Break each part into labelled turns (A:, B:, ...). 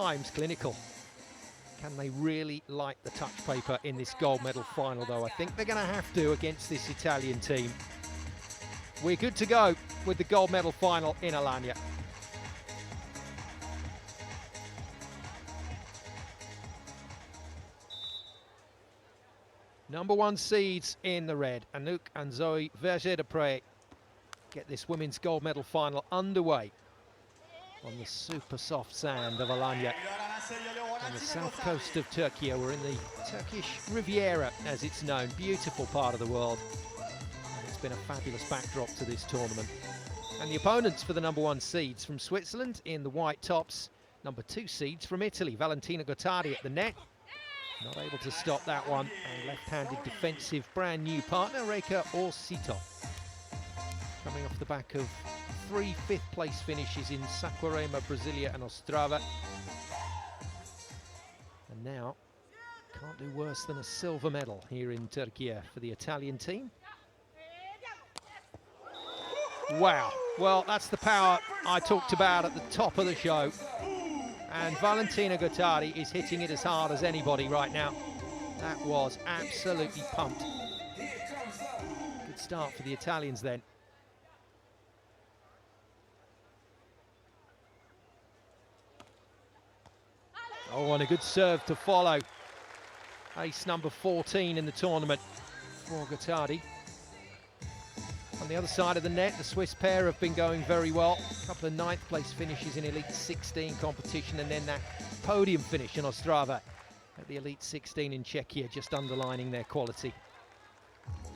A: times clinical. Can they really light the touch paper in this gold medal final, though? I think they're going to have to against this Italian team. We're good to go with the gold medal final in Alanya. Number 1 seeds in the red, Anouk and Zoe Verger-de-Pré, get this women's gold medal final underway on the super soft sand of Alanya on the south coast of Turkey. We're in the Turkish Riviera, as it's known, beautiful part of the world. And it's been a fabulous backdrop to this tournament. And the opponents for the number 1 seeds from Switzerland in the white tops, number 2 seeds from Italy, Valentina Gottardi at the net. Not able to stop that one, and left-handed defensive brand new partner, Orsi, coming off the back of 3 fifth-place finishes in Saquarema, Brasilia and Ostrava. And now, can't do worse than a silver medal here in Turkey for the Italian team. Wow, well, that's the power I talked about at the top of the show. And Valentina Gottardi is hitting it as hard as anybody right now. That was absolutely pumped. Good start for the Italians then. Oh, and a good serve to follow. Ace number 14 in the tournament for Gottardi. On the other side of the net, the Swiss pair have been going very well. A couple of 9th place finishes in Elite 16 competition, and then that podium finish in Ostrava at the Elite 16 in Czechia, just underlining their quality.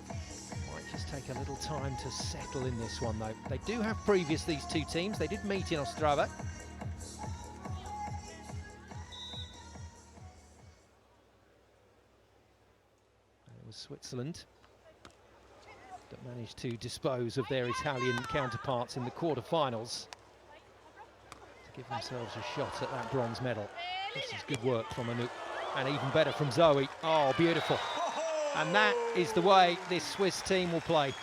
A: Might just take a little time to settle in this one, though. They do have previous, these two teams. They did meet in Ostrava. And it was Switzerland that managed to dispose of their Italian counterparts in the quarterfinals to give themselves a shot at that bronze medal. This is good work from Anouk, and even better from Zoe. Oh, beautiful. And that is the way this Swiss team will play.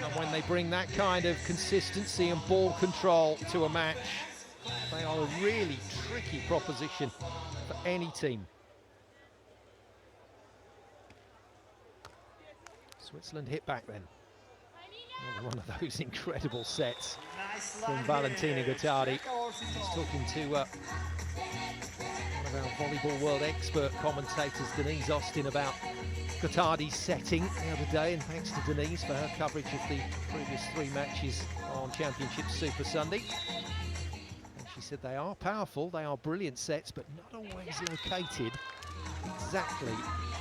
A: And when they bring that kind of consistency and ball control to a match, they are a really tricky proposition for any team. Switzerland hit back then. Another one of those incredible sets from Valentina Gottardi. He's talking to one of our volleyball world expert commentators, Denise Austin, about Gottardi's setting the other day, and thanks to Denise for her coverage of the previous 3 matches on Championship Super Sunday. And she said they are powerful, they are brilliant sets, but not always located exactly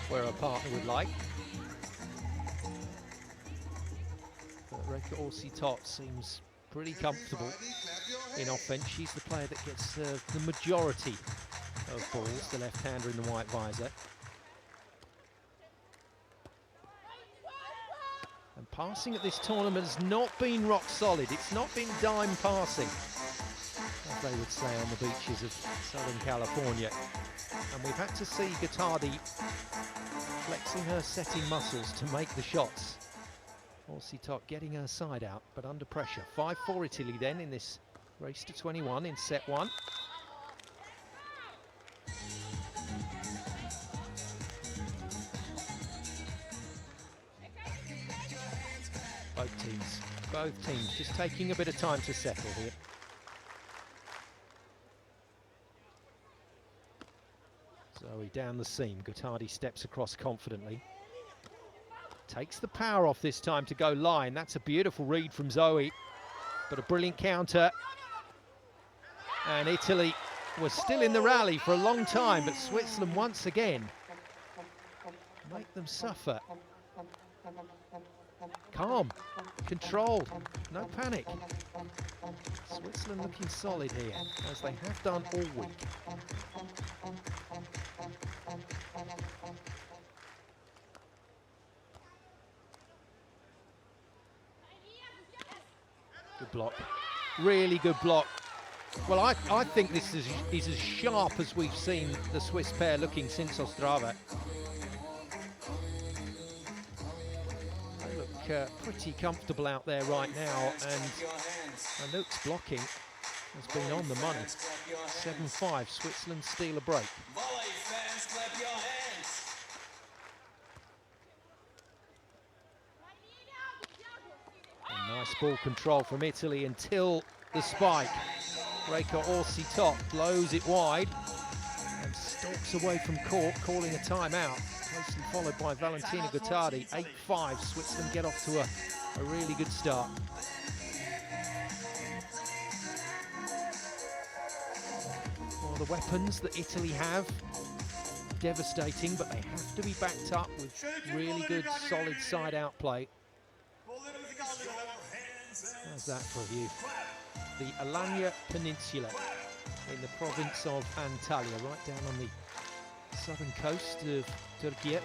A: where a partner would like. Orsi seems pretty comfortable in offense. She's the player that gets served the majority of balls, the left-hander in the white visor. And passing at this tournament has not been rock solid. It's not been dime passing, as they would say on the beaches of Southern California. And we've had to see Gottardi flexing her setting muscles to make the shots. Orsi getting her side out, but under pressure. 5-4 Italy then in this race to 21 in set 1. Both teams just taking a bit of time to settle here. Zoe down the seam. Gottardi steps across confidently. Takes the power off this time to go line. That's a beautiful read from Zoe, but a brilliant counter. And Italy was still in the rally for a long time, but Switzerland once again make them suffer. Calm, controlled, no panic. Switzerland looking solid here, as they have done all week. Good block, really good block. Well, I think this is as sharp as we've seen the Swiss pair looking since Ostrava. They look pretty comfortable out there right now, and Anouk's blocking has been on the money. 7-5, Switzerland steal a break. And nice ball control from Italy until the spike. Breaker Orsi top, blows it wide and stalks away from court, calling a timeout. Closely followed by Valentina Gottardi. 8-5, Switzerland get off to a really good start. Well, the weapons that Italy have, devastating, but they have to be backed up with really good, solid side-out play. How's that for a view? The Alanya Peninsula in the province of Antalya, right down on the southern coast of Türkiye.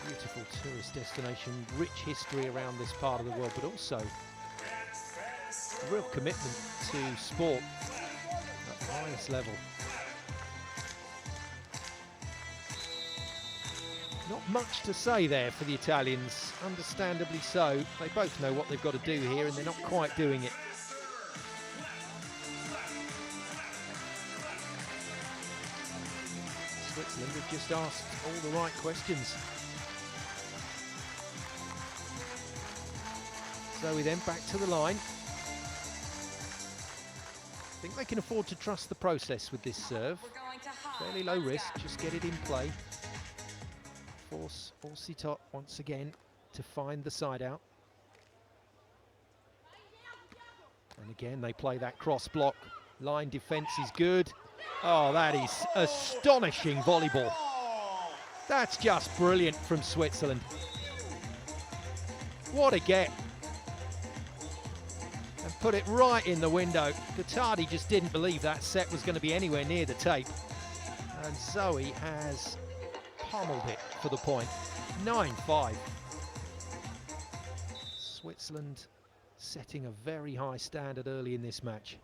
A: Beautiful tourist destination, rich history around this part of the world, but also a real commitment to sport at the highest level. Not much to say there for the Italians, understandably so. They both know what they've got to do here and they're not quite doing it. Switzerland have just asked all the right questions. Zoe then back to the line. I think they can afford to trust the process with this serve. Fairly low risk, just get it in play. Force Orsi top once again to find the side out. And again they play that cross block. Line defence is good. Oh, that is astonishing volleyball. That's just brilliant from Switzerland. What a get. And put it right in the window. Gottardi just didn't believe that set was going to be anywhere near the tape. And Zoe has pummeled it for the point. 9-5. Switzerland setting a very high standard early in this match.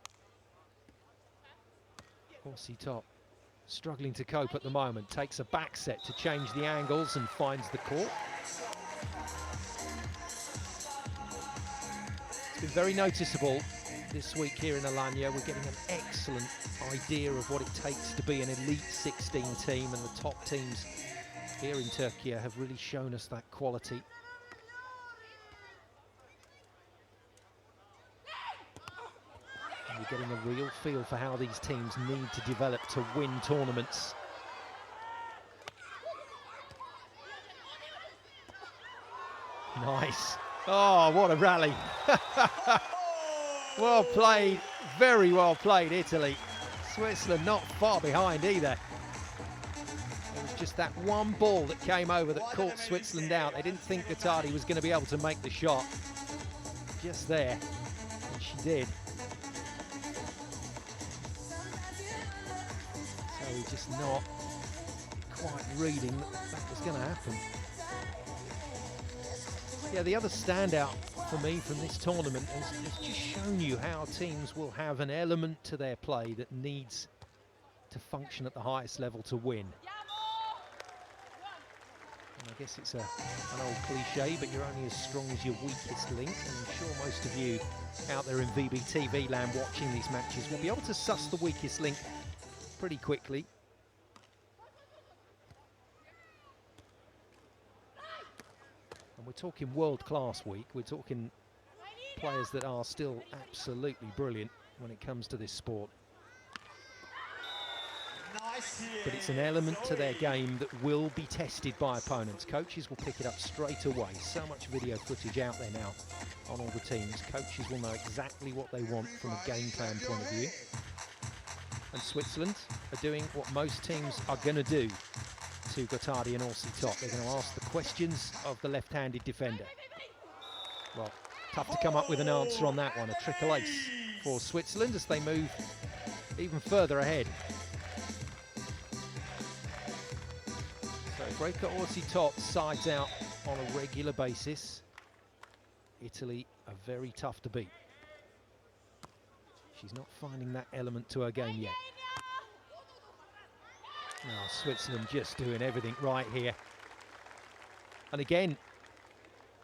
A: Orsi top struggling to cope at the moment. Takes a back set to change the angles and finds the court. It's been very noticeable this week here in Alanya. We're getting an excellent idea of what it takes to be an elite 16 team, and the top teams here in Türkiye have really shown us that quality. And we're getting a real feel for how these teams need to develop to win tournaments. Nice. Oh, what a rally. Well played, very well played, Italy. Switzerland not far behind either. It was just that one ball that came over that caught Switzerland out. They didn't think Gottardi was going to be able to make the shot. Just there, and she did. So we're just not quite reading that was going to happen. Yeah, the other standout for me from this tournament has just shown you how teams will have an element to their play that needs to function at the highest level to win. And I guess it's an old cliche, but you're only as strong as your weakest link. And I'm sure most of you out there in VBTV land watching these matches will be able to suss the weakest link pretty quickly. And we're talking world-class week. We're talking players that are still absolutely brilliant when it comes to this sport. But it's an element to their game that will be tested by opponents. Coaches will pick it up straight away. So much video footage out there now on all the teams. Coaches will know exactly what they want from a game plan point of view. And Switzerland are doing what most teams are going to do to Gottardi and Orsi top. They're going to ask the questions of the left-handed defender. Well, tough to come up with an answer on that one. A triple ace for Switzerland as they move even further ahead. So breaker Orsi top sides out on a regular basis. Italy are very tough to beat. She's not finding that element to her game yet. Oh, Switzerland just doing everything right here. And again,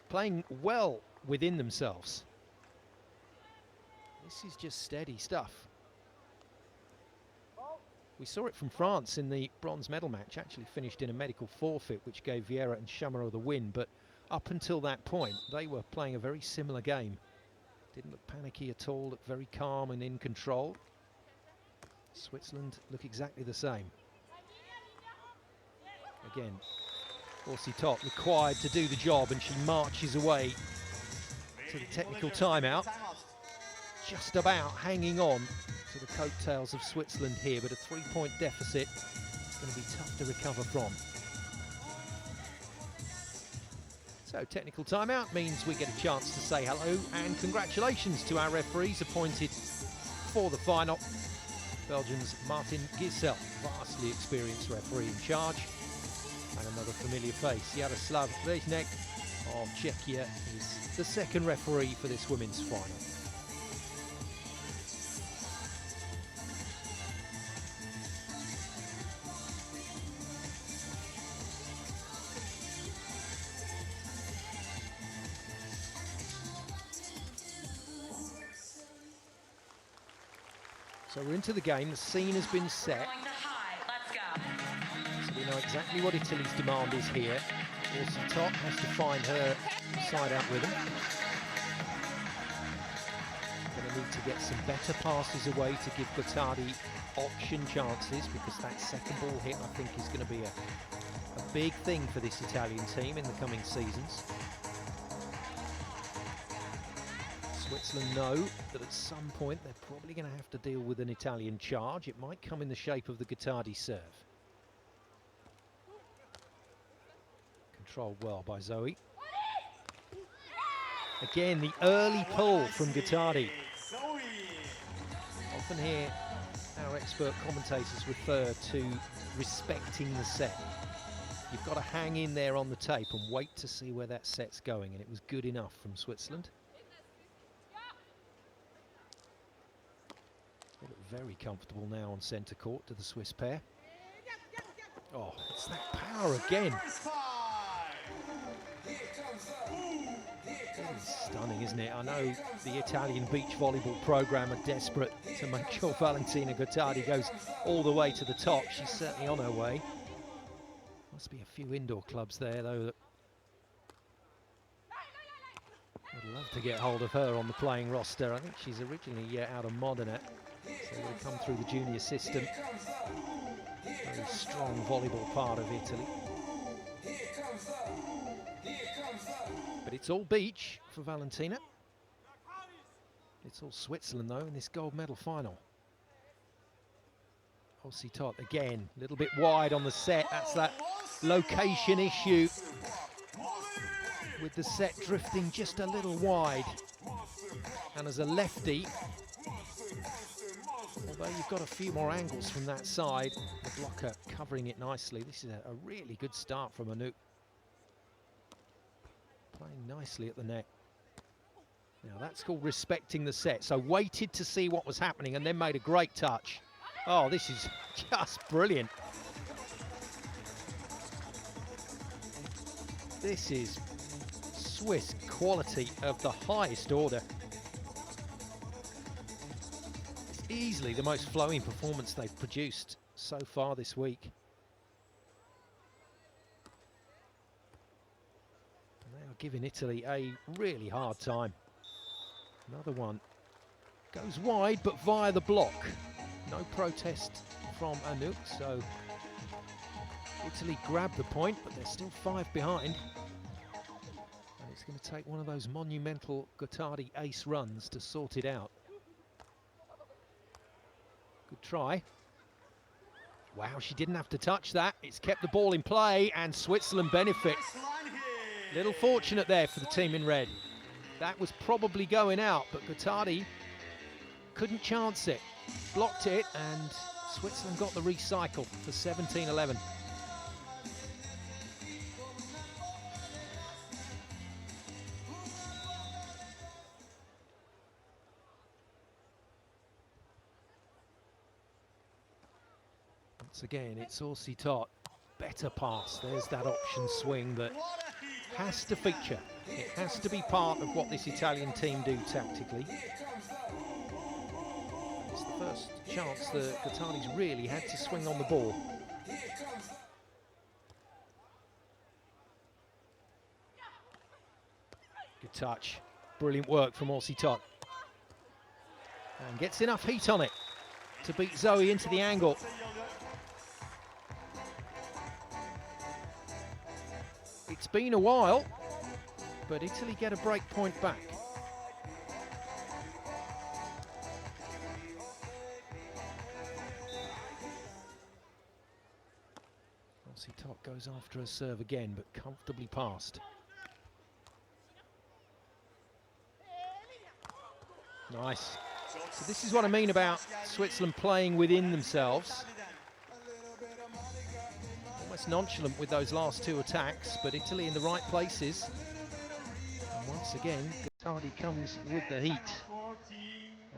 A: playing well within themselves. This is just steady stuff. We saw it from France in the bronze medal match, actually finished in a medical forfeit, which gave Vieira and Chamorro the win. But up until that point, they were playing a very similar game. Didn't look panicky at all, looked very calm and in control. Switzerland look exactly the same. Again, Orsi required to do the job, and she marches away to the technical timeout. Just about hanging on to the coattails of Switzerland here, but a 3-point deficit is going to be tough to recover from. So technical timeout means we get a chance to say hello and congratulations to our referees appointed for the final. Belgium's Martin Gisel, vastly experienced referee in charge, and another familiar face, Jaroslav Reznek of Czechia, is the second referee for this women's final. So we're into the game, the scene has been set. So we know exactly what Italy's demand is here. Orsi has to find her side out rhythm. Going to need to get some better passes away to give Gottardi option chances, because that second ball hit, I think, is going to be a big thing for this Italian team in the coming seasons. Switzerland know that at some point they're probably going to have to deal with an Italian charge. It might come in the shape of the Gottardi serve. Controlled well by Zoe. Again, the early pull from Gottardi. Often hear our expert commentators refer to respecting the set. You've got to hang in there on the tape and wait to see where that set's going, and it was good enough from Switzerland. They look very comfortable now on centre court to the Swiss pair. Oh, it's that power again. It's stunning, isn't it? I know the Italian beach volleyball programme are desperate to make sure Valentina Gottardi goes all the way to the top. She's certainly on her way. Must be a few indoor clubs there, though, that would love to get hold of her on the playing roster. I think she's originally out of Modena, so will come through the junior system. Very strong volleyball part of Italy. But it's all beach for Valentina. It's all Switzerland, though, in this gold medal final. Orsi again, a little bit wide on the set. That's that location issue, with the set drifting just a little wide. And as a lefty, although you've got a few more angles from that side, the blocker covering it nicely. This is a really good start from Anouk. Playing nicely at the net. Now that's called respecting the set. So waited to see what was happening and then made a great touch. Oh, this is just brilliant. This is Swiss quality of the highest order. It's easily the most flowing performance they've produced so far this week. And they are giving Italy a really hard time. Another one goes wide, but via the block. No protest from Anouk, so Italy grabbed the point, but they're still 5 behind. And it's going to take one of those monumental Gottardi ace runs to sort it out. Good try. Wow, she didn't have to touch that. It's kept the ball in play, and Switzerland benefit. Little fortunate there for the team in red. That was probably going out, but Gottardi couldn't chance it. Blocked it, and Switzerland got the recycle for 17-11. Once again, it's Orsi. Better pass. There's that option swing that has to feature It has to be part of what this Italian team do tactically. It's the first chance that Gottardi's really had to swing on the ball. Good touch. Brilliant work from Orsi. And gets enough heat on it to beat Zoe into the angle. It's been a while, but Italy get a break point back. Orsi goes after a serve again, but comfortably passed. Nice. So this is what I mean about Switzerland playing within themselves. Almost nonchalant with those last two attacks, but Italy in the right places. And once again, Gottardi comes with the heat.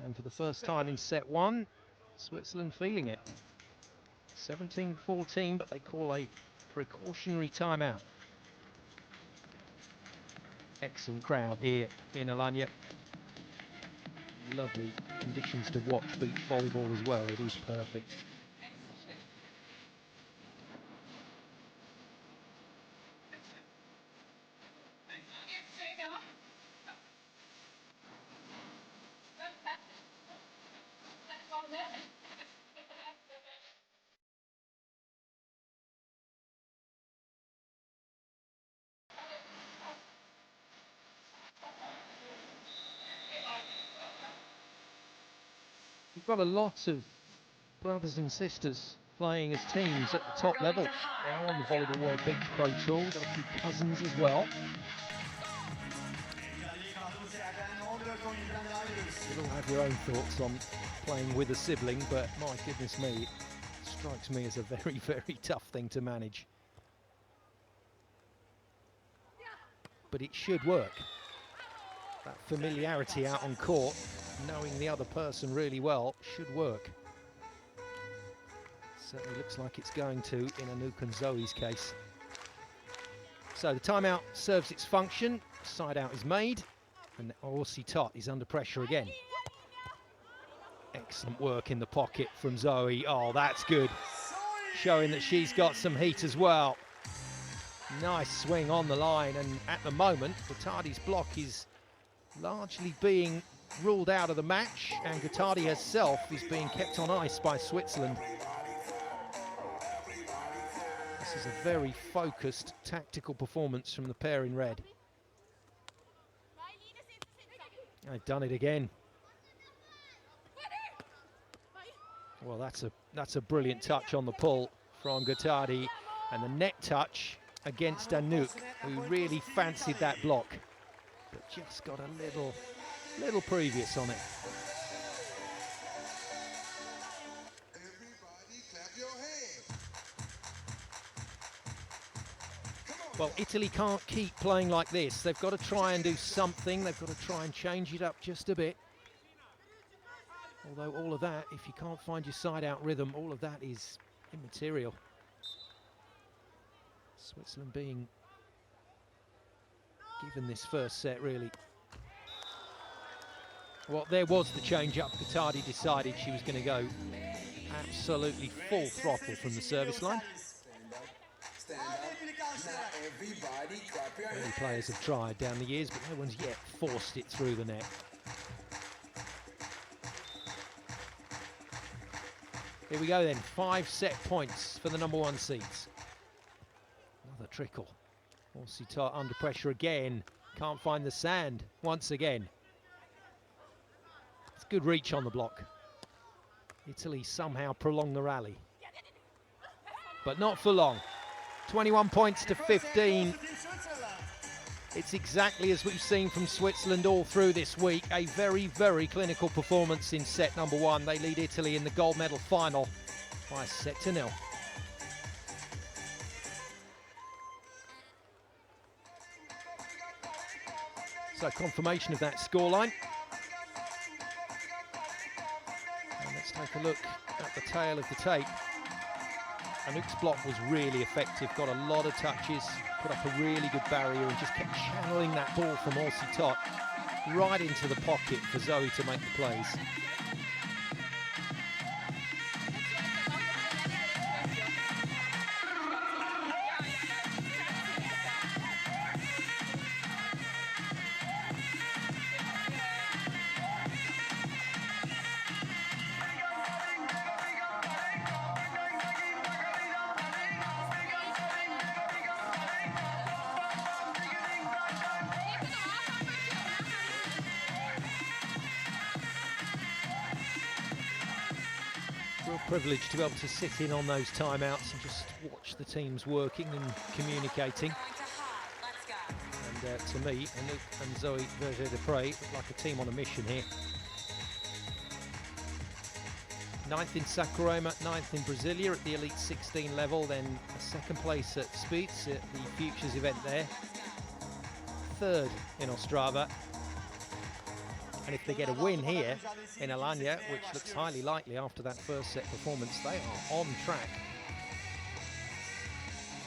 A: And for the first time in set one, Switzerland feeling it. 17-14, but they call a precautionary timeout. Excellent crowd here in Alanya. Lovely conditions to watch beach volleyball as well. It is perfect. We've got a lot of brothers and sisters playing as teams at the top level now on the Volleyball World Beach Pro Tour. We've got a few cousins as well. You'll all have your own thoughts on playing with a sibling, but my goodness me, it strikes me as a very, very tough thing to manage. But it should work. That familiarity out on court, knowing the other person really well, should work. Certainly looks like it's going to in Anouk and Zoe's case. So the timeout serves its function, side out is made, and Orsi is under pressure again. Excellent work in the pocket from Zoe. Oh, that's good. Showing that she's got some heat as well. Nice swing on the line, and at the moment, Gottardi's block is largely being ruled out of the match, and Gottardi herself is being kept on ice by Switzerland. This is a very focused, tactical performance from the pair in red. They've done it again. Well, that's a brilliant touch on the pull from Gottardi, and the net touch against Anouk, who really fancied that block, but just got a little previous on it. Well, Italy can't keep playing like this. They've got to try and do something. They've got to try and change it up just a bit. Although all of that, if you can't find your side-out rhythm, all of that is immaterial. Switzerland being given this first set, really. Well, there was the change-up. Gottardi decided she was going to go absolutely full throttle from the service line. Many players have tried down the years, but no one's yet forced it through the net. Here we go then, 5 set points for the #1 seeds. Another trickle. Orsi under pressure again. Can't find the sand once again. It's good reach on the block. Italy somehow prolonged the rally. But not for long. 21 points to 15. It's exactly as we've seen from Switzerland all through this week. A very, very clinical performance in set #1. They lead Italy in the gold medal final by a set to 0. So confirmation of that scoreline. And let's take a look at the tail of the tape. Anouk's block was really effective, got a lot of touches. put up a really good barrier and just kept channeling that ball from Orsi Tot right into the pocket for Zoe to make the plays. Real privilege to be able to sit in on those timeouts and just watch the teams working and communicating. And to me, Anouk and Zoe Verger-de-Prey look like a team on a mission here. 9th in Saquarema, 9th in Brasilia at the Elite 16 level, then a 2nd place at Spitz at the Futures event there. 3rd in Ostrava. And if they get a win here in Alanya, which looks highly likely after that first set performance, they are on track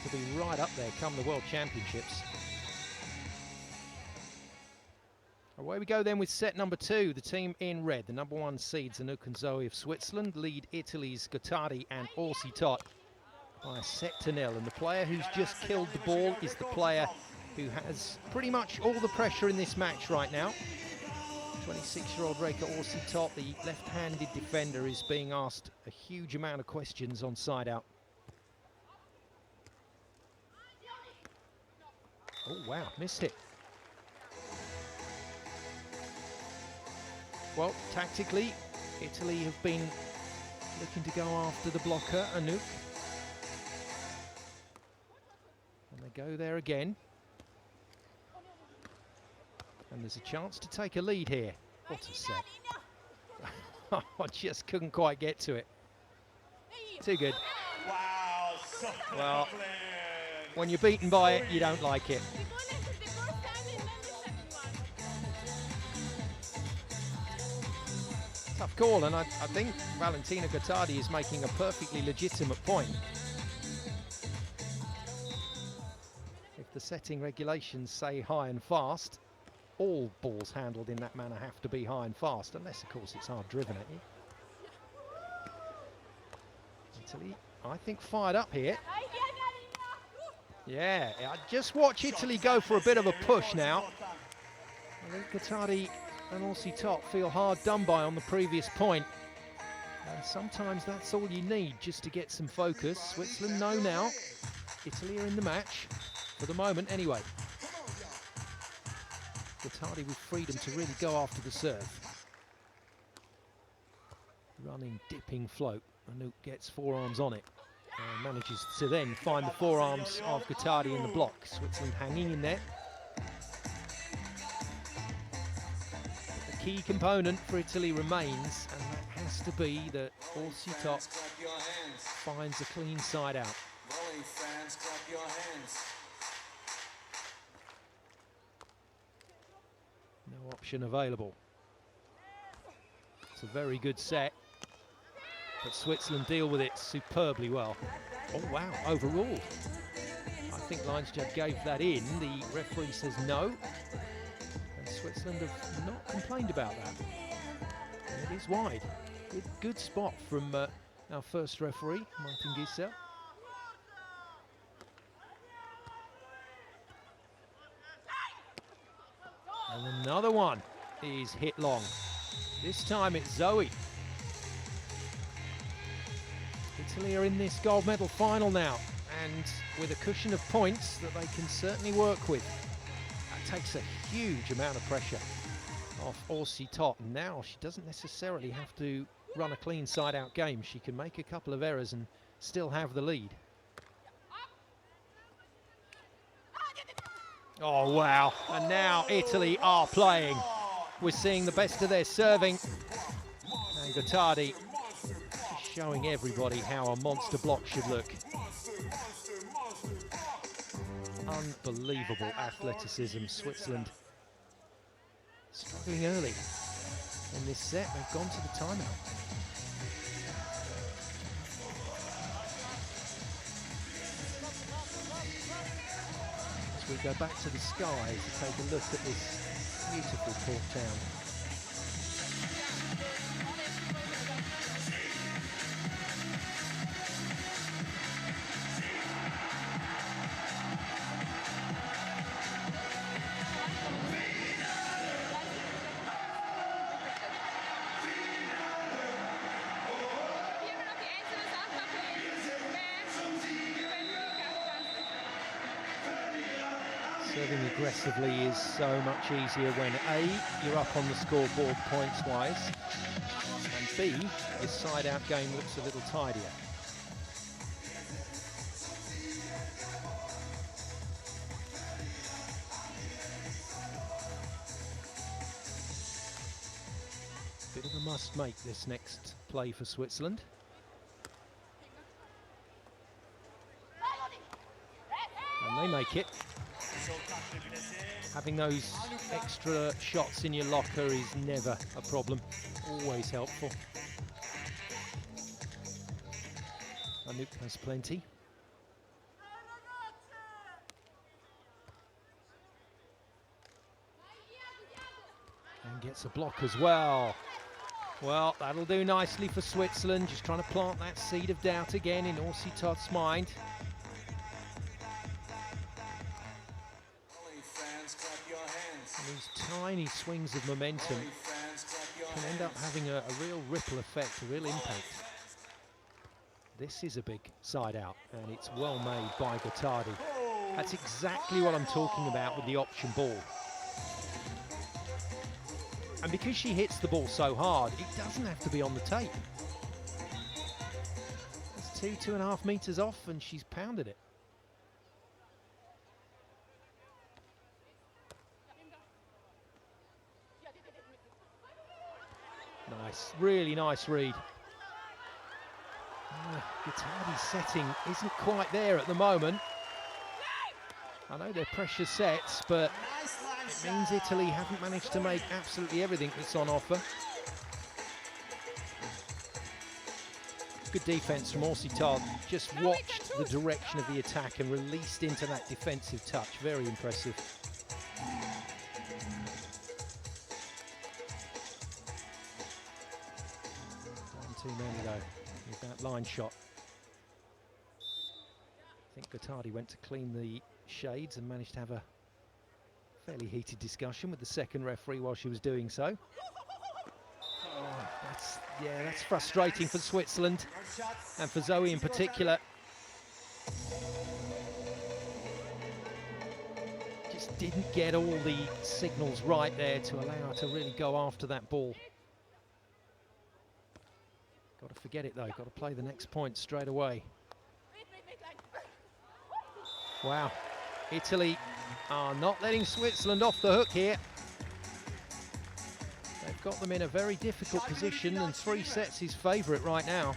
A: to be right up there come the World Championships. Away we go then with set number 2. The team in red, the number 1 seeds, Anouk and Zoe of Switzerland, lead Italy's Gottardi and Orsi Tot by a 1-0. And the player who's just killed the ball is the player who has pretty much all the pressure in this match right now. 26-year-old Reika Orsi Tot, the left-handed defender, is being asked a huge amount of questions on side out. Oh wow, missed it. Well, tactically, Italy have been looking to go after the blocker, Anouk. And they go there again. And there's a chance to take a lead here. What a set. I just couldn't quite get to it. Too good.
B: Wow, so
A: well, when you're beaten by it, you don't like it. Tough call, and I think Valentina Gottardi is making a perfectly legitimate point. If the setting regulations say high and fast, all balls handled in that manner have to be high and fast, unless, of course, it's hard driven at you. Italy, I think, fired up here. Yeah, just watch Italy go for a bit of a push now. I think Gottardi and Orsi Tot feel hard done by on the previous point. And sometimes that's all you need just to get some focus. Switzerland know now. Italy are in the match, for the moment anyway. Gottardi with freedom to really go after the serve. Running, dipping float. Anouk gets forearms on it. And manages to then find the forearms of Gottardi in the block. Switzerland hanging in there. The key component for Italy remains, and that has to be that Orsi Tot finds a clean side out.
B: Volley fans, clap your hands.
A: No option available. It's a very good set, but Switzerland deal with it superbly well. Oh wow, overruled. I think Lions Judge gave that in. The referee says no, and Switzerland have not complained about that. And it is wide. Good spot from our first referee, Martin Gisel. And another one is hit long. This time it's Zoe. Italy are in this gold medal final now, and with a cushion of points that they can certainly work with. That takes a huge amount of pressure off Orsi Tot. Now she doesn't necessarily have to run a clean side-out game. She can make a couple of errors and still have the lead. Oh, wow. And now Italy are playing. We're seeing the best of their serving. And Gottardi showing everybody how a monster block should look. Unbelievable athleticism. Switzerland struggling early in this set. They've gone to the timeout. as we go back to the skies to take a look at this beautiful port town. Serving aggressively is so much easier when A, you're up on the scoreboard points-wise, and B, your side-out game looks a little tidier. Bit of a must-make this next play for Switzerland. And they make it. Having those extra shots in your locker is never a problem, always helpful. Anouk has plenty. And gets a block as well. Well, that'll do nicely for Switzerland, just trying to plant that seed of doubt again in Orsi Todd's mind. And these tiny swings of momentum can end up having a real ripple effect, a real impact. This is a big side out, and it's well made by Gottardi. That's exactly what I'm talking about with the option ball. And because she hits the ball so hard, it doesn't have to be on the tape. It's 2.5 meters off, and she's pounded it. Nice, really nice read. Gottardi's setting isn't quite there at the moment. I know they're pressure sets, but it means Italy haven't managed to make absolutely everything that's on offer. Good defence from Orsi Todd. Just watched the direction of the attack and released into that defensive touch. Very impressive. 1 too many though with that line shot. I think Gottardi went to clean the shades and managed to have a fairly heated discussion with the second referee while she was doing so. Oh, that's frustrating for Switzerland and for Zoe in particular. Just didn't get all the signals right there to allow her to really go after that ball. Got to forget it though, got to play the next point straight away. Wow, Italy are not letting Switzerland off the hook here. They've got them in a very difficult position, and 3 sets is favourite right now.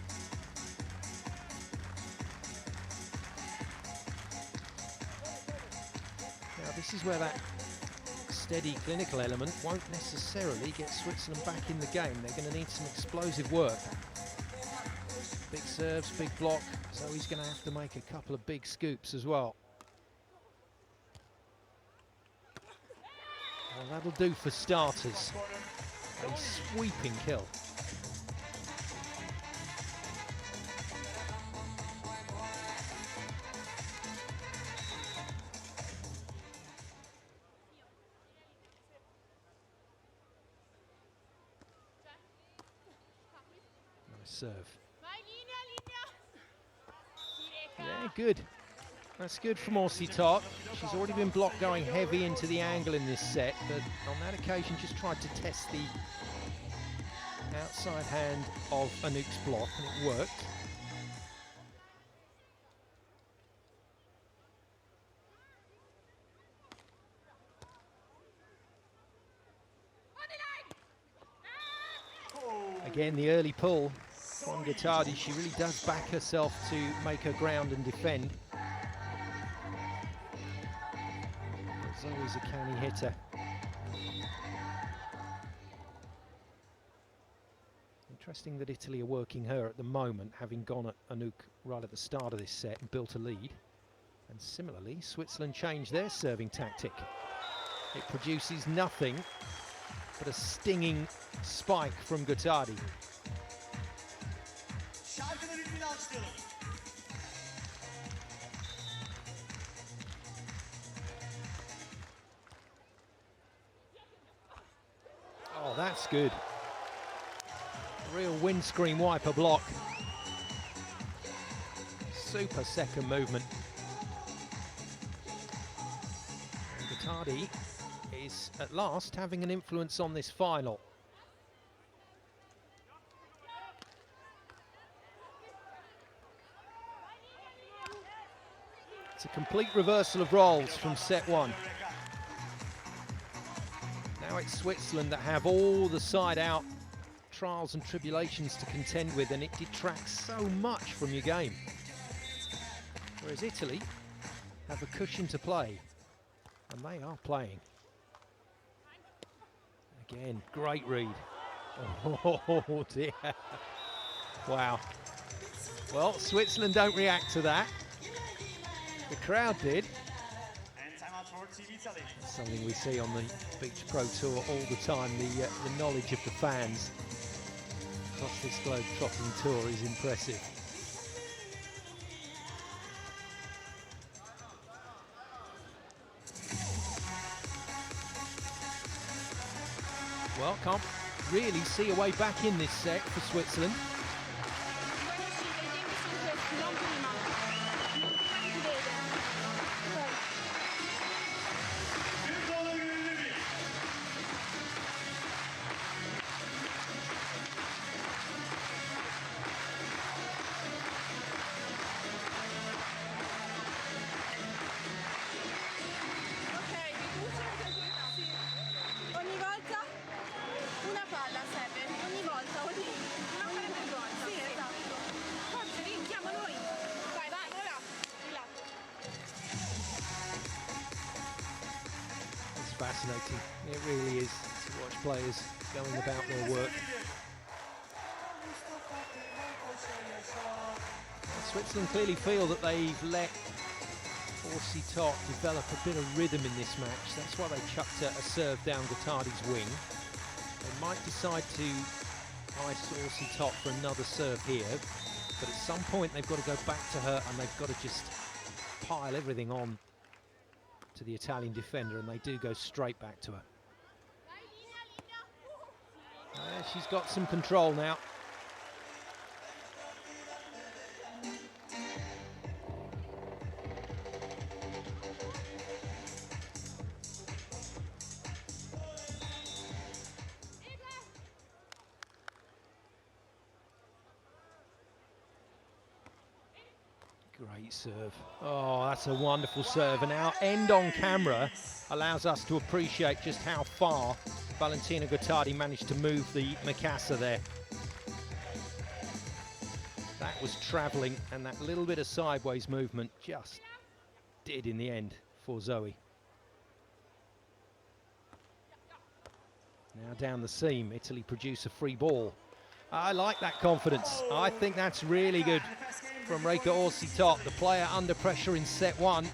A: Now this is where that steady clinical element won't necessarily get Switzerland back in the game. They're going to need some explosive work. Big serves, big block, so he's going to have to make a couple of big scoops as well. Well, that'll do for starters. A sweeping kill. Nice serve. Yeah, good. That's good from Orsi Todd. She's already been blocked going heavy into the angle in this set, but on that occasion just tried to test the outside hand of Anouk's block, and it worked. Again, the early pull from Gottardi. She really does back herself to make her ground and defend. Zoe's a canny hitter. Interesting that Italy are working her at the moment, having gone at Anouk right at the start of this set and built a lead. And similarly, Switzerland changed their serving tactic. It produces nothing but a stinging spike from Gottardi. Oh, that's good. Real windscreen wiper block. Super second movement. And Gottardi is at last having an influence on this final. It's a complete reversal of roles from set one. Now it's Switzerland that have all the side-out trials and tribulations to contend with, and it detracts so much from your game. Whereas Italy have a cushion to play, and they are playing. Again, great read. Oh dear. Wow. Well, Switzerland don't react to that. The crowd did. Something we see on the Beach Pro Tour all the time. The knowledge of the fans across this globe-trotting tour is impressive. Well, can't really see a way back in this set for Switzerland. Fascinating, it really is, to watch players going about their work. Well, Switzerland clearly feel that they've let Orsi develop a bit of rhythm in this match. That's why they chucked a serve down Gottardi's wing. They might decide to ice Orsi for another serve here, but at some point they've got to go back to her and they've got to just pile everything on to the Italian defender, and they do go straight back to her. She's got some control now. Great serve. Oh, that's a wonderful serve. And our end on camera allows us to appreciate just how far Valentina Gottardi managed to move the Mikasa there. That was travelling, and that little bit of sideways movement just did in the end for Zoe. Now down the seam, Italy produce a free ball. I like that confidence. I think that's really good from Orsi. The player under pressure in set one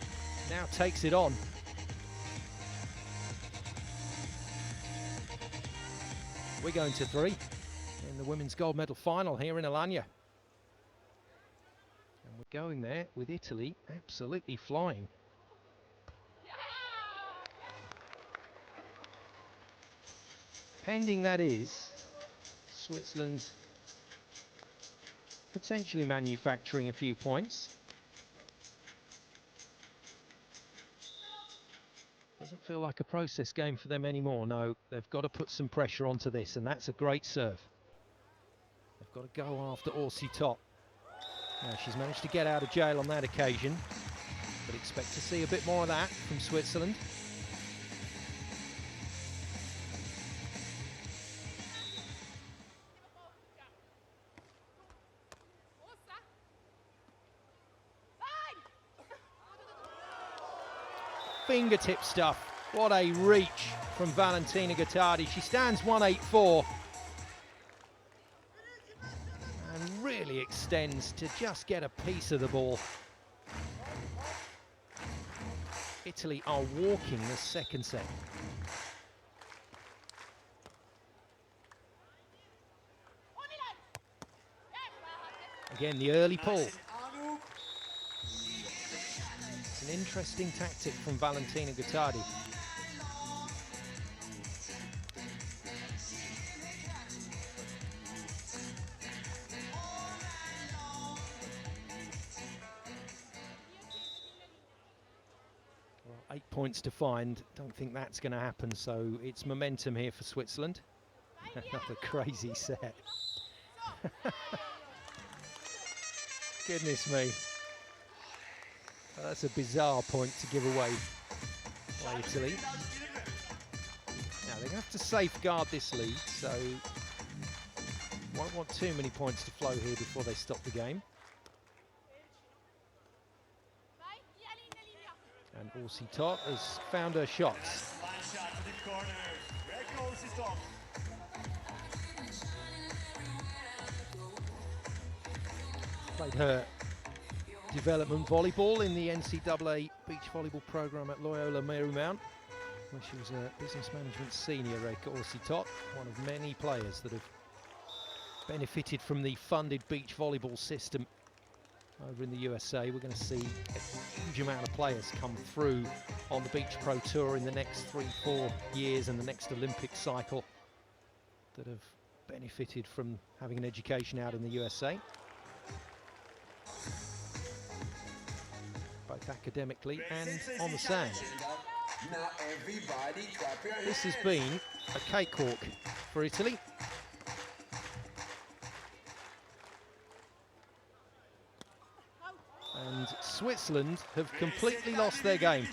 A: now takes it on. We're going to 3 in the women's gold medal final here in Alanya. And we're going there with Italy absolutely flying. Pending, that is, Switzerland potentially manufacturing a few points. Doesn't feel like a process game for them anymore. No, they've got to put some pressure onto this, and that's a great serve. They've got to go after Orsi. Now, she's managed to get out of jail on that occasion, but expect to see a bit more of that from Switzerland. Fingertip stuff. What a reach from Valentina Gottardi. She stands 184 and really extends to just get a piece of the ball. Italy are walking the second set. Again, the early pull. It's an interesting tactic from Valentina Gottardi. Well, 8 points to find. Don't think that's going to happen, so it's momentum here for Switzerland. Another crazy set. Goodness me. Well, that's a bizarre point to give away by Italy. Now, they're going to have to safeguard this lead, so won't want too many points to flow here before they stop the game. And Orsi Tot has found her shots. Played her development volleyball in the NCAA beach volleyball program at Loyola Marymount, where she was a business management senior, Orsi Tot, one of many players that have benefited from the funded beach volleyball system over in the USA. We're going to see a huge amount of players come through on the Beach Pro Tour in the next 3-4 years and the next Olympic cycle that have benefited from having an education out in the USA, both academically and on the sand. This has been a cakewalk for Italy. And Switzerland have completely lost their game.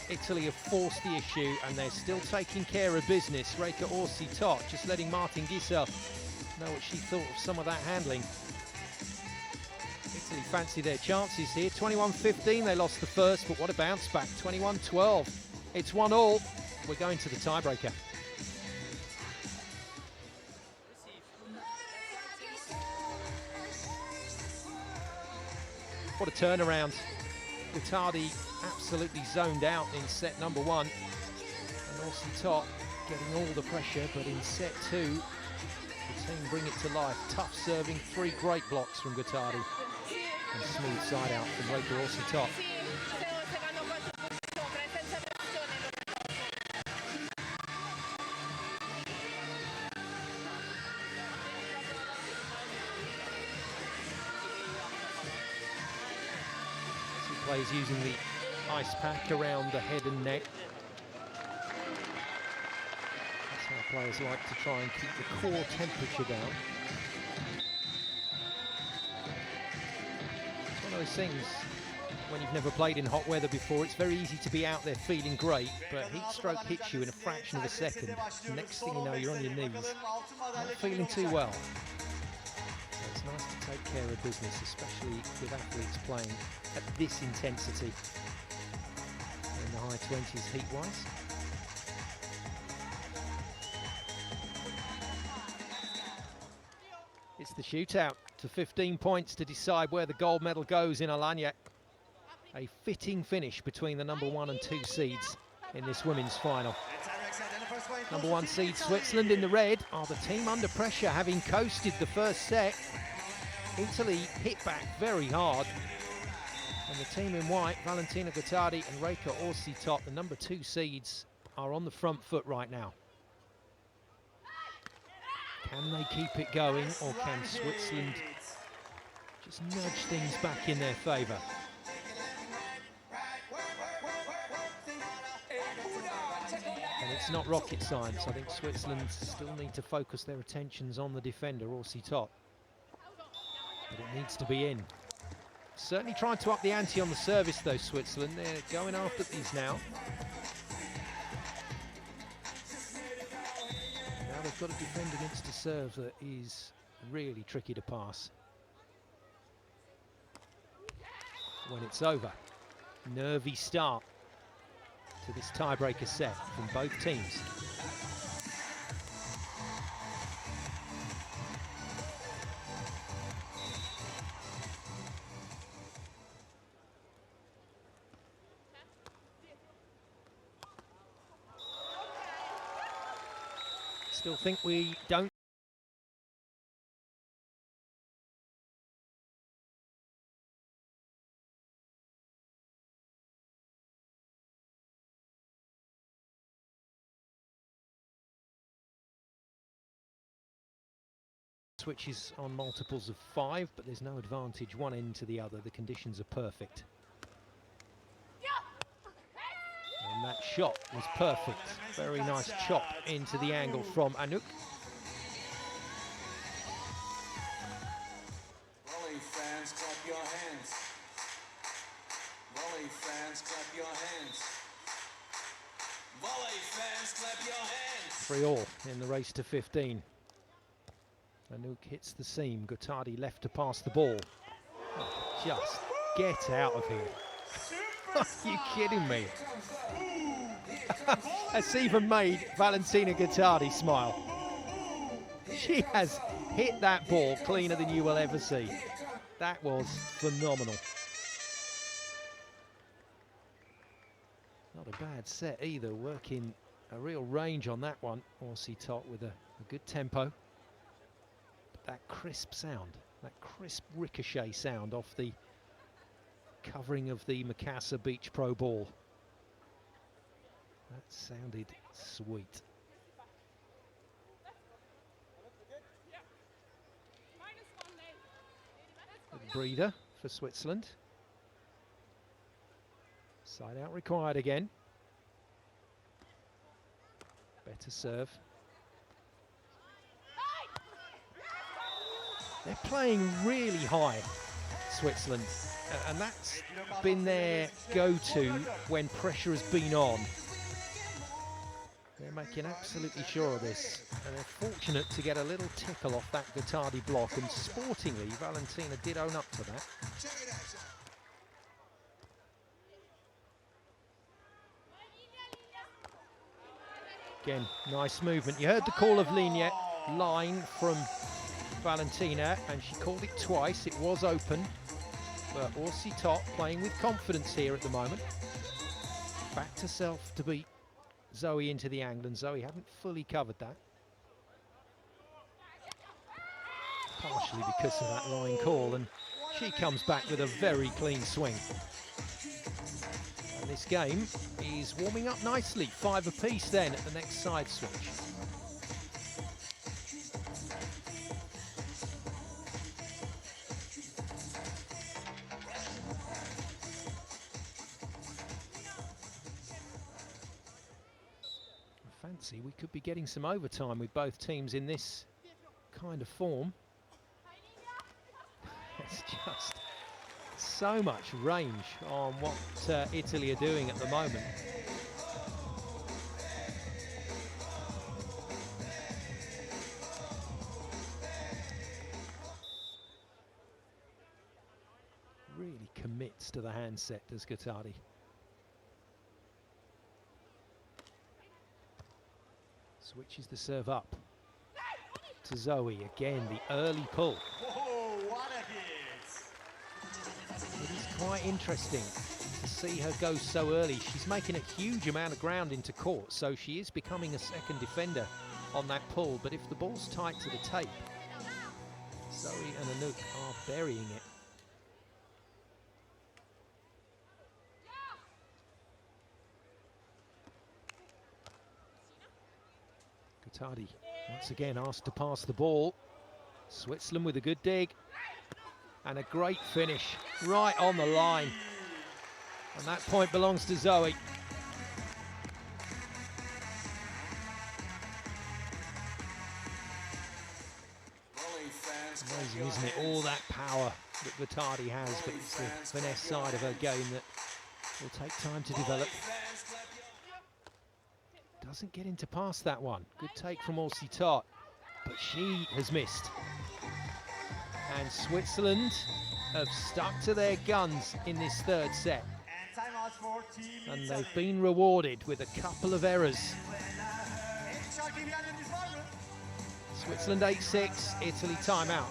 A: Italy have forced the issue and they're still taking care of business. Orsi Tot just letting Martin Gisel know what she thought of some of that handling. Italy fancy their chances here. 21-15, they lost the first, but what a bounce back. 21-12, it's 1-1. We're going to the tiebreaker. What a turnaround. Gottardi absolutely zoned out in set number 1. And Orsi Tot getting all the pressure, but in set 2, the team bring it to life. Tough serving, 3 great blocks from Gottardi. And smooth side out from Orsi Tot. Players using the ice pack around the head and neck. That's how players like to try and keep the core temperature down. It's one of those things, when you've never played in hot weather before, it's very easy to be out there feeling great, but heat stroke hits you in a fraction of a second. Next thing you know, you're on your knees, not feeling too well. So it's nice to take care of business, especially with athletes playing at this intensity in the high 20s heat-wise. It's the shootout to 15 points to decide where the gold medal goes in Alanya. A fitting finish between the number 1 and 2 seeds in this women's final. Number 1 seed Switzerland in the red are the team under pressure, having coasted the first set. Italy hit back very hard. And the team in white, Valentina Gottardi and Orsi Tot, the number 2 seeds, are on the front foot right now. Can they keep it going, or can Switzerland just nudge things back in their favour? And it's not rocket science. I think Switzerland still need to focus their attentions on the defender, Orsi Tot. But it needs to be in. Certainly trying to up the ante on the service though, Switzerland. They're going after these now. Now they've got to defend against a serve that is really tricky to pass. When it's over, nervy start to this tiebreaker set from both teams. Still think we don't. Switches on multiples of 5, but there's no advantage one end to the other. The conditions are perfect. And that shot was perfect. Very nice chop into the angle from Anouk.
B: Volley fans, clap your hands. Volley fans, clap your hands. Volley fans, clap your hands.
A: 3-all in the race to 15. Anouk hits the seam. Gottardi left to pass the ball. Oh, just get out of here. Are you kidding me? That's even made Valentina Gottardi smile. She has hit that ball cleaner than you will ever see. That was phenomenal. Not a bad set either, working a real range on that one. Orsi with a good tempo. But that crisp sound, that crisp ricochet sound off the covering of the Makassar Beach Pro ball. That sounded sweet. Good breather for Switzerland. Side out required again. Better serve. They're playing really high, Switzerland, and that's been their go-to when pressure has been on. They're making absolutely sure of this, and they're fortunate to get a little tickle off that Gottardi block, and sportingly, Valentina did own up to that. Again, nice movement. You heard the call of ligne line from Valentina, and she called it twice. It was open, but Orsi playing with confidence here at the moment. Back to self to beat Zoe into the angle, and Zoe hadn't fully covered that. Partially because of that line call, and she comes back with a very clean swing. And this game is warming up nicely. 5 apiece then at the next side switch. Fancy we could be getting some overtime with both teams in this kind of form. It's just so much range on what Italy are doing at the moment. Really commits to the handset, does Gottardi. Switches the serve up to Zoe. Again, the early pull.
B: Whoa, what a hit!
A: It is quite interesting to see her go so early. She's making a huge amount of ground into court, so she is becoming a second defender on that pull. But if the ball's tight to the tape, Zoe and Anouk are burying it. Gottardi once again asked to pass the ball. Switzerland with a good dig and a great finish right on the line. And that point belongs to Zoe. Amazing, isn't it? All that power that Gottardi has, but it's the finesse side of her game that will take time to develop. Doesn't get into past that one. Good take from Orsi, but she has missed. And Switzerland have stuck to their guns in this third set. And they've been rewarded with a couple of errors. Switzerland 8-6, Italy timeout.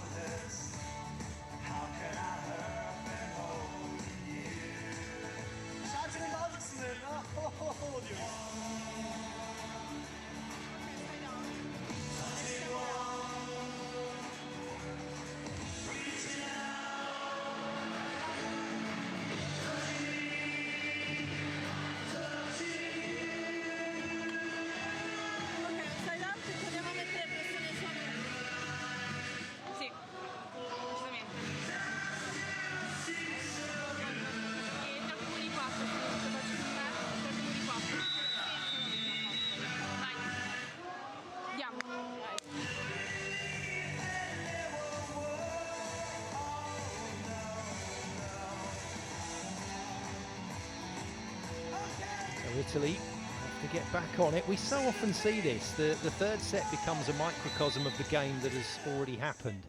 A: Italy have to get back on it. We so often see this. The third set becomes a microcosm of the game that has already happened,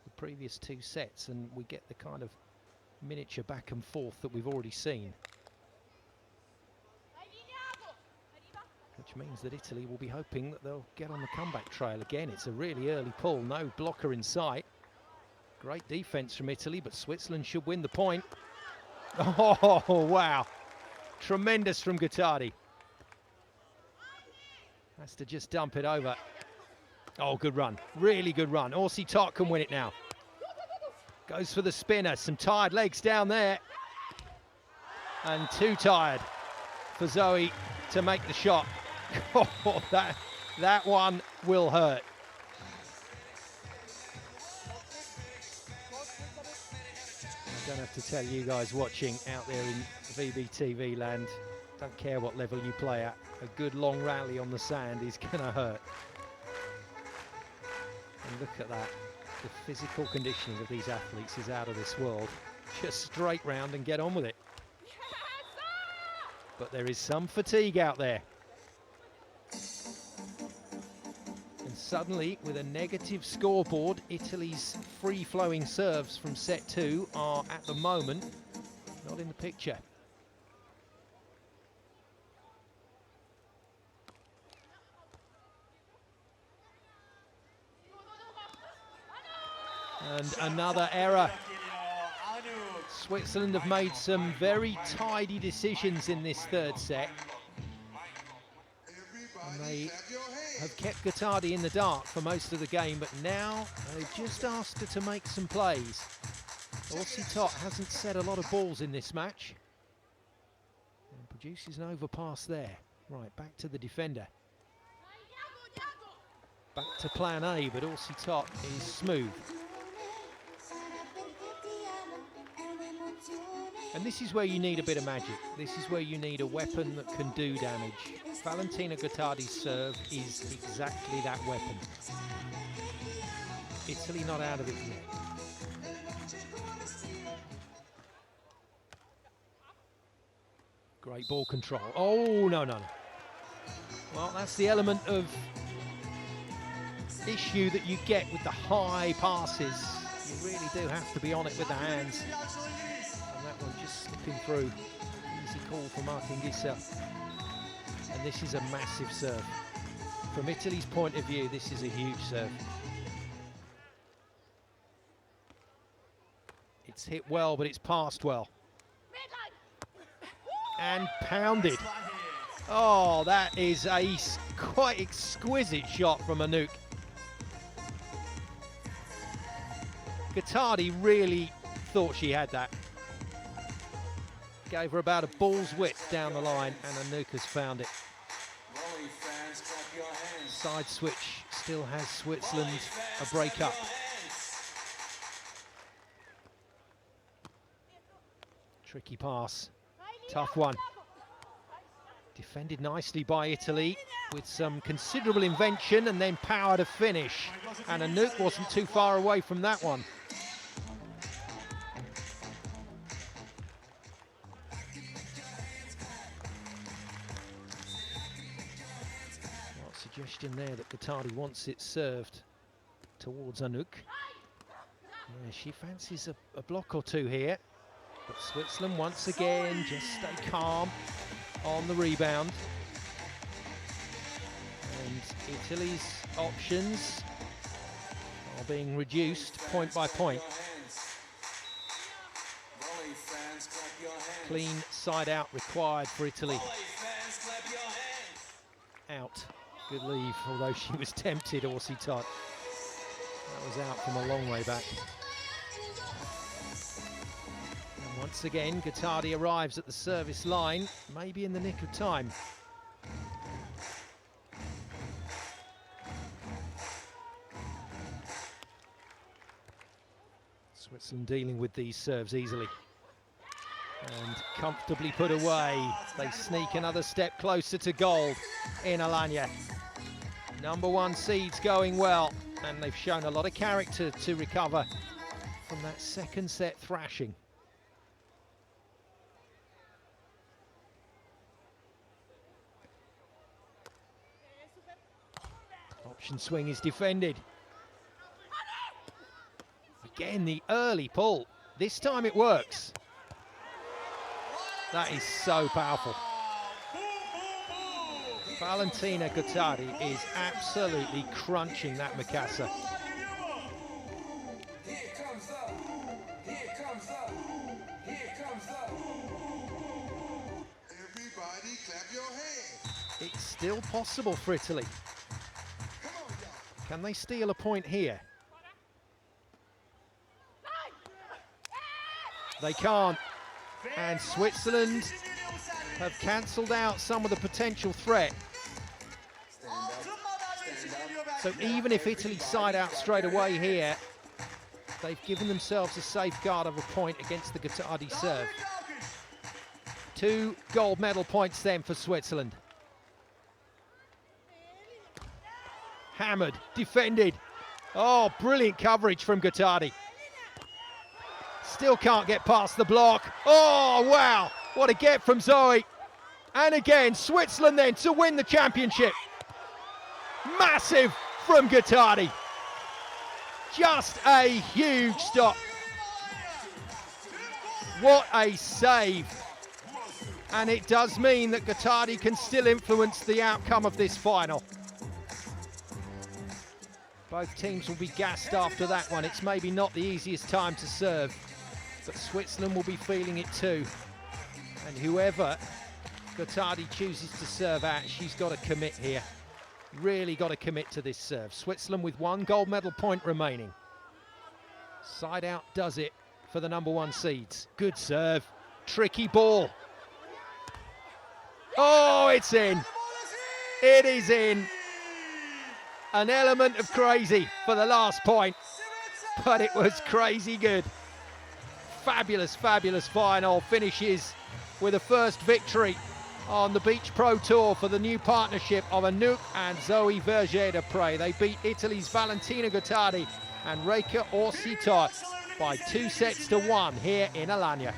A: the previous two sets, and we get the kind of miniature back and forth that we've already seen. Which means that Italy will be hoping that they'll get on the comeback trail again. It's a really early pull, no blocker in sight. Great defense from Italy, but Switzerland should win the point. Oh, wow. Tremendous from Gottardi. Has to just dump it over. Oh, good run. Really good run. Orsi can win it now. Goes for the spinner. Some tired legs down there. And too tired for Zoe to make the shot. Oh, that one will hurt. I don't have to tell you guys watching out there in VBTV land, don't care what level you play at, a good long rally on the sand is gonna hurt. And look at that. The physical conditioning of these athletes is out of this world. Just straight round and get on with it. But there is some fatigue out there. And suddenly, with a negative scoreboard, Italy's free-flowing serves from set 2 are, at the moment, not in the picture. And another error. Switzerland have made some very tidy decisions in this third set. And they have kept Gottardi in the dark for most of the game, but now they've just asked her to make some plays. Orsi hasn't set a lot of balls in this match. And produces an overpass there. Right, back to the defender. Back to plan A, but Orsi is smooth. And this is where you need a bit of magic. This is where you need a weapon that can do damage. Valentina Gottardi's serve is exactly that weapon. Italy not out of it yet. Great ball control. Oh, no. Well, that's the element of issue that you get with the high passes. You really do have to be on it with the hands. That one just slipping through. Easy call for Martin Gisser. And this is a massive serve. From Italy's point of view, this is a huge serve. It's hit well, but it's passed well. And pounded. Oh, that is a quite exquisite shot from Anouk. Gottardi really thought she had that. Gave her about a ball's width down the line, and Anouk has found it. Side switch still has Switzerland a break up. Tricky pass, tough one. Defended nicely by Italy with some considerable invention and then power to finish. And Anouk wasn't too far away from that one. Suggestion there that Gottardi wants it served towards Anouk. Yeah, she fancies a block or two here, but Switzerland once again just stay calm on the rebound. And Italy's options are being reduced point by point. Clean side out required for Italy. Out. Good leave, although she was tempted, Orsi. That was out from a long way back. And once again, Gottardi arrives at the service line, maybe in the nick of time. Switzerland dealing with these serves easily. And comfortably put away. They sneak another step closer to gold in Alanya. #1 seeds going well, and they've shown a lot of character to recover from that second set thrashing. Option swing is defended. Again, the early pull. This time it works. That is so powerful. Valentina Gottardi is absolutely crunching that Mikasa.
B: Everybody clap your hands.
A: It's still possible for Italy. Can they steal a point here? They can't. And Switzerland have cancelled out some of the potential threat. So even if Italy side out straight away here, they've given themselves a safeguard of a point against the Gottardi serve. 2 gold medal points then for Switzerland. Hammered, defended. Oh, brilliant coverage from Gottardi. Still can't get past the block. Oh, wow. What a get from Zoe. And again, Switzerland then to win the championship. Massive from Gottardi. Just a huge stop. What a save. And it does mean that Gottardi can still influence the outcome of this final. Both teams will be gassed after that one. It's maybe not the easiest time to serve, but Switzerland will be feeling it too. And whoever Gottardi chooses to serve at, she's got to commit here. Really got to commit to this serve. Switzerland with 1 gold medal point remaining. Side out does it for the #1 seeds. Good serve. Tricky ball. Oh, it's in. It is in. An element of crazy for the last point, but it was crazy good. Fabulous, fabulous final. Finishes with a first victory on the Beach Pro Tour for the new partnership of Anouk and Zoe Verger-de-Prey. They beat Italy's Valentina Gottardi and Orsi by 2-1 here in Alanya.